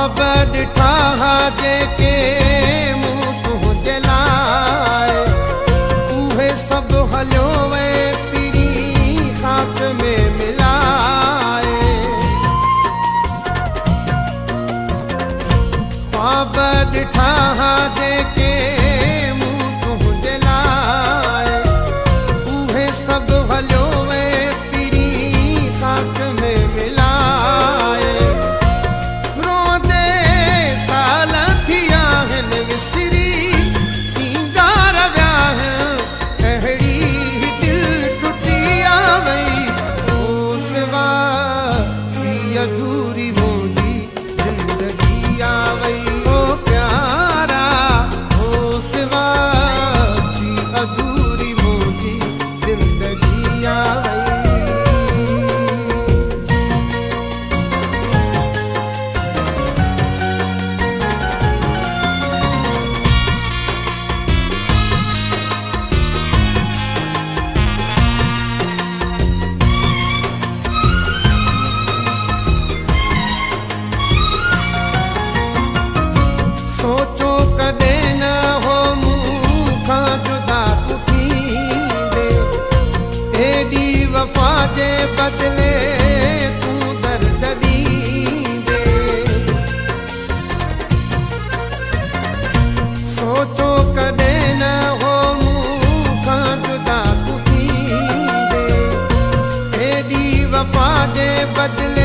ख्वाब ॾिठा जेके मूं तुंहिंजे लाइ उहे सभु हलियो वे पिरी खाक में मिलाए। ख्वाब ॾिठा जेके मूं तुंहिंजे लाइ उहे सभु हलियो वे पिरी खाक में मिलाए। रोंदे साल थी आहिनि विसरी सिंगार विया आहिनि अहिड़ी दिल टुटी आ वई। ओ सिवा थी अधूरी मुंहिंजी ज़िंदगी आ वई। ओ प्यारा ओ सिवा थी अधूरी मुंहिंजी ज़िंदगी आ वई। सोचो कॾहिं न हो मूंखां जुदा तूं थींदे एॾी वफ़ा जे बदिले तूं दर्द ॾींदे। सोचो कॾहिं न हो मूंखां जुदा तूं थींदे एॾी वफ़ा जे बदिले